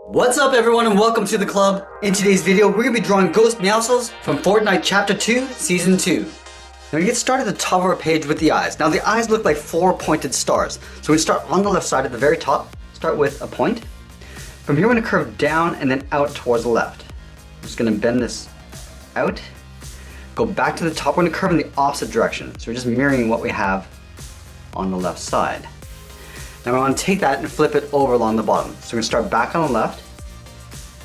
What's up everyone and welcome to the club. In today's video, we're going to be drawing Ghost Meowscles from Fortnite Chapter 2, Season 2. Now we get started at the top of our page with the eyes. Now the eyes look like 4 pointed stars. So we start on the left side at the very top, start with a point. From here we're going to curve down and then out towards the left. I'm just going to bend this out, go back to the top, we're going to curve in the opposite direction. So we're just mirroring what we have on the left side. Now we want to take that and flip it over along the bottom. So we're going to start back on the left,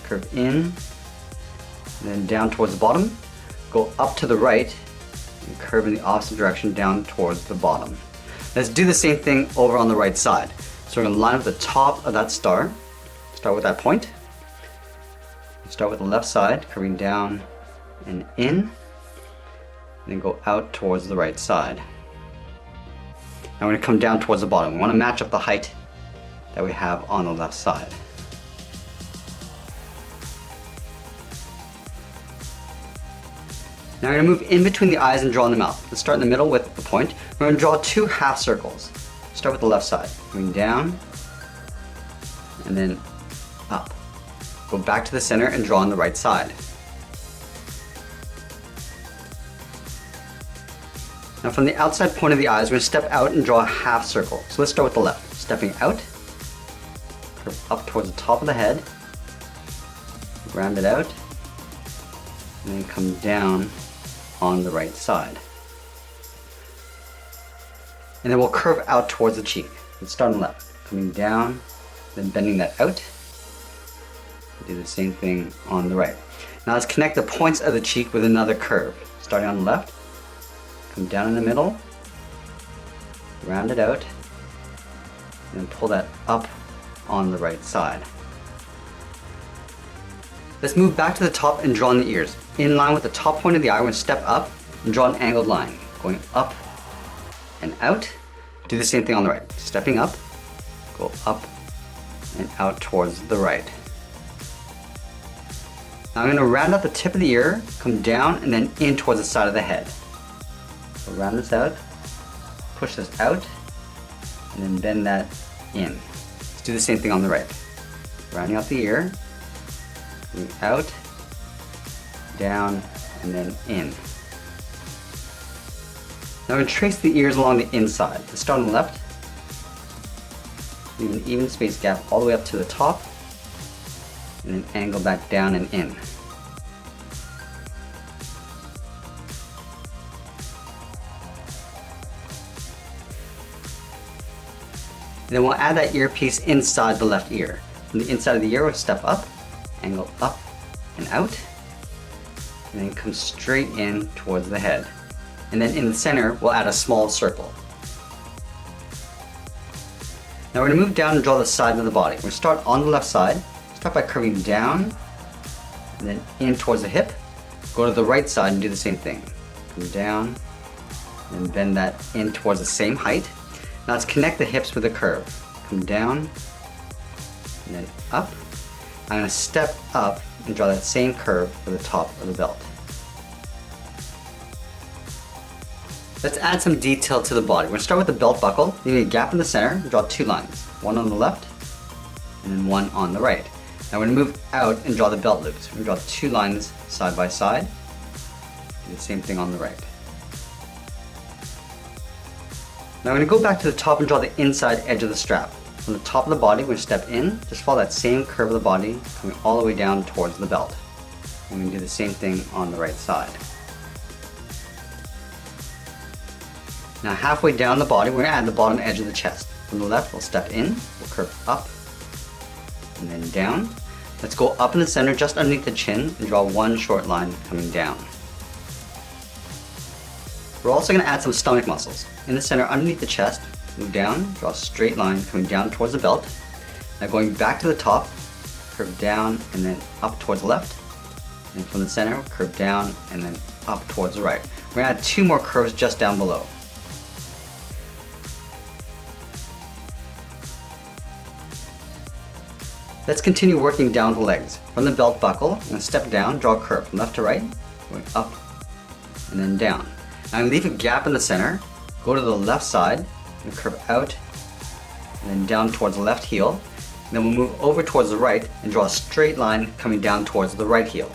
curve in, and then down towards the bottom, go up to the right, and curve in the opposite direction down towards the bottom. Let's do the same thing over on the right side. So we're going to line up the top of that star, start with that point, start with the left side, curving down and in, and then go out towards the right side. Now we're going to come down towards the bottom. We want to match up the height that we have on the left side. Now we're going to move in between the eyes and draw in the mouth. Let's start in the middle with the point. We're going to draw 2 half circles. Start with the left side. Going down and then up. Go back to the center and draw on the right side. Now from the outside point of the eyes, we're going to step out and draw a half circle. So let's start with the left. Stepping out, curve up towards the top of the head, round it out, and then come down on the right side. And then we'll curve out towards the cheek. Let's start on the left. Coming down, then bending that out. Do the same thing on the right. Now let's connect the points of the cheek with another curve. Starting on the left, come down in the middle, round it out, and then pull that up on the right side. Let's move back to the top and draw in the ears. In line with the top point of the eye, we're going to step up and draw an angled line, going up and out. Do the same thing on the right. Stepping up, go up and out towards the right. Now I'm going to round out the tip of the ear, come down and then in towards the side of the head. So round this out, push this out, and then bend that in. Let's do the same thing on the right. Rounding out the ear, out, down, and then in. Now we're going to trace the ears along the inside. Let's start on the left, leave an even space gap all the way up to the top, and then angle back down and in. And then we'll add that earpiece inside the left ear. From the inside of the ear, we'll step up, angle up and out, and then come straight in towards the head. And then in the center, we'll add a small circle. Now we're going to move down and draw the side of the body. We're going to start on the left side, start by curving down, and then in towards the hip. Go to the right side and do the same thing. Come down, and bend that in towards the same height. Now let's connect the hips with a curve. Come down, and then up. I'm going to step up and draw that same curve for the top of the belt. Let's add some detail to the body. We're going to start with the belt buckle, leaving a gap in the center, and draw 2 lines. One on the left, and then one on the right. Now we're going to move out and draw the belt loops. We're going to draw 2 lines side by side. Do the same thing on the right. Now I'm going to go back to the top and draw the inside edge of the strap. From the top of the body, we're going to step in, just follow that same curve of the body, coming all the way down towards the belt. And we're going to do the same thing on the right side. Now halfway down the body, we're going to add the bottom edge of the chest. From the left, we'll step in, we'll curve up, and then down. Let's go up in the center, just underneath the chin, and draw 1 short line coming down. We're also going to add some stomach muscles. In the center, underneath the chest, move down, draw a straight line coming down towards the belt. Now going back to the top, curve down and then up towards the left. And from the center, curve down and then up towards the right. We're going to add 2 more curves just down below. Let's continue working down the legs. From the belt buckle, I'm going to step down, draw a curve from left to right, going up and then down. Now I'm going to leave a gap in the center, go to the left side, and curve out, and then down towards the left heel. Then we'll move over towards the right and draw a straight line coming down towards the right heel.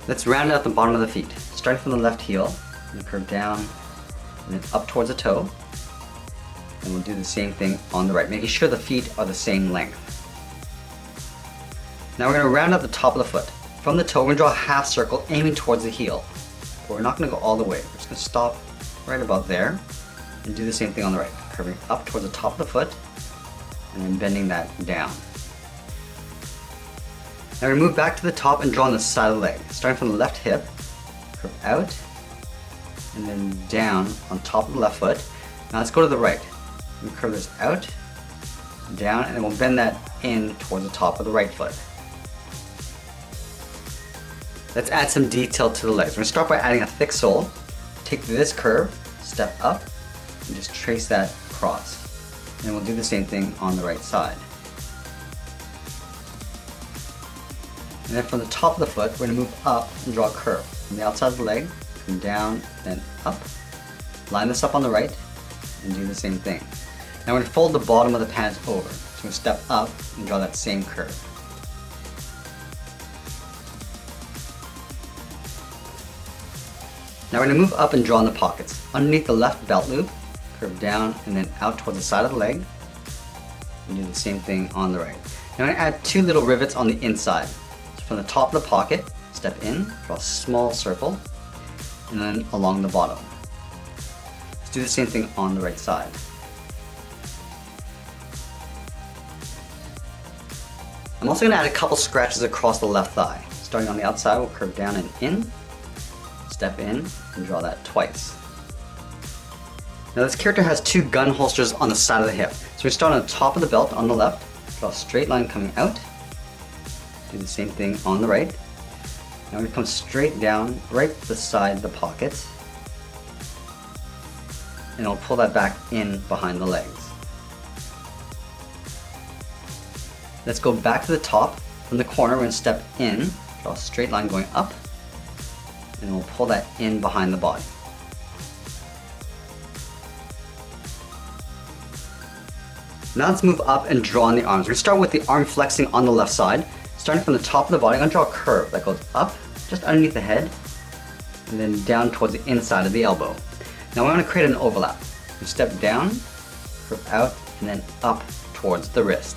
Let's round out the bottom of the feet. Starting from the left heel, and curve down and then up towards the toe. And we'll do the same thing on the right, making sure the feet are the same length. Now we're going to round out the top of the foot. From the toe, we're going to draw a half circle aiming towards the heel. But we're not going to go all the way. We're just going to stop right about there and do the same thing on the right, curving up towards the top of the foot and then bending that down. Now we're going to move back to the top and draw on the side of the leg. Starting from the left hip, curve out and then down on top of the left foot. Now let's go to the right. We curve this out, down, and then we'll bend that in towards the top of the right foot. Let's add some detail to the legs. We're going to start by adding a thick sole. Take this curve, step up, and just trace that across. And we'll do the same thing on the right side. And then from the top of the foot, we're going to move up and draw a curve. From the outside of the leg, come down, then up. Line this up on the right, and do the same thing. Now we're going to fold the bottom of the pants over. So we're going to step up and draw that same curve. Now we're going to move up and draw in the pockets. Underneath the left belt loop, curve down and then out towards the side of the leg. And do the same thing on the right. Now I'm going to add two little rivets on the inside. So from the top of the pocket, step in, draw a small circle, and then along the bottom. Let's do the same thing on the right side. I'm also going to add a couple scratches across the left thigh. Starting on the outside, we'll curve down and in. Step in and draw that twice. Now this character has two gun holsters on the side of the hip. So we start on the top of the belt on the left, draw a straight line coming out, do the same thing on the right. Now we come straight down right beside the pocket, and I'll pull that back in behind the legs. Let's go back to the top. From the corner, we're going to step in, draw a straight line going up, and we'll pull that in behind the body. Now let's move up and draw on the arms. We're going to start with the arm flexing on the left side. Starting from the top of the body, I'm going to draw a curve that goes up, just underneath the head, and then down towards the inside of the elbow. Now we're going to create an overlap. We step down, curve out, and then up towards the wrist.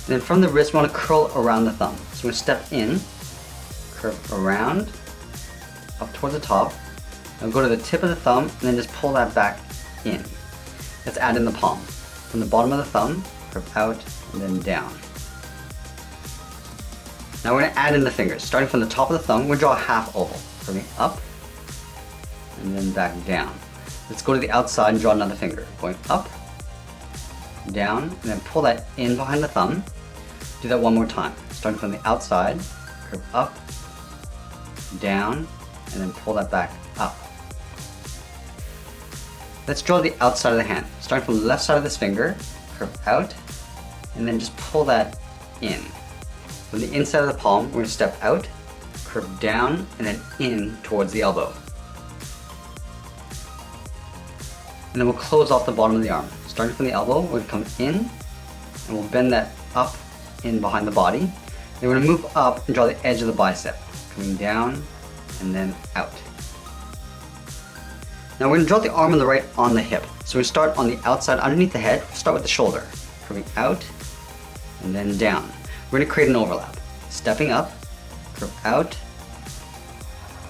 And then from the wrist, we want to curl around the thumb. So we're going to step in, curve around, up towards the top, and go to the tip of the thumb, and then just pull that back in. Let's add in the palm. From the bottom of the thumb, curve out, and then down. Now we're going to add in the fingers. Starting from the top of the thumb, we'll draw a half oval, curving up, and then back down. Let's go to the outside and draw another finger, going up, down, and then pull that in behind the thumb. Do that one more time. Starting from the outside, curve up, down, and then pull that back up. Let's draw the outside of the hand. Starting from the left side of this finger, curve out, and then just pull that in. From the inside of the palm, we're going to step out, curve down, and then in towards the elbow. And then we'll close off the bottom of the arm. Starting from the elbow, we're going to come in, and we'll bend that up in behind the body. Then we're going to move up and draw the edge of the bicep, coming down and then out. Now we're going to draw the arm on the right on the hip. So we start on the outside underneath the head, start with the shoulder, curving out and then down. We're going to create an overlap. Stepping up, curve out,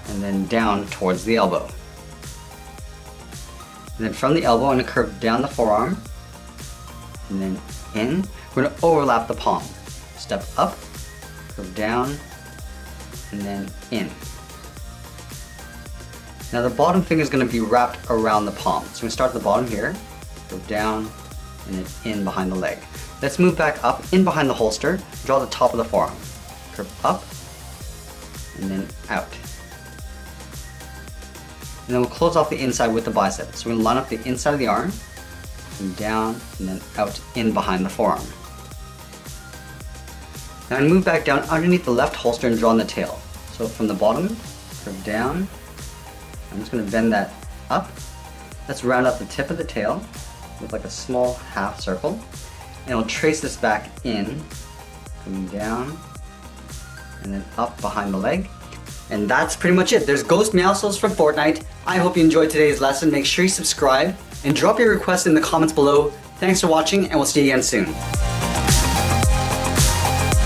and then down towards the elbow. And then from the elbow, I'm going to curve down the forearm, and then in. We're going to overlap the palm. Step up, curve down, and then in. Now the bottom finger is going to be wrapped around the palm. So we start at the bottom here, go down, and then in behind the leg. Let's move back up, in behind the holster, draw the top of the forearm. Curve up, and then out. And then we'll close off the inside with the bicep. So we're going to line up the inside of the arm, and down, and then out, in behind the forearm. Now I'm going to move back down underneath the left holster and draw on the tail. So from the bottom, curve down. I'm just going to bend that up. Let's round up the tip of the tail, with like a small half circle. And we'll trace this back in, coming down, and then up behind the leg. And that's pretty much it. There's Ghost Meowscles from Fortnite. I hope you enjoyed today's lesson. Make sure you subscribe and drop your requests in the comments below. Thanks for watching, and we'll see you again soon.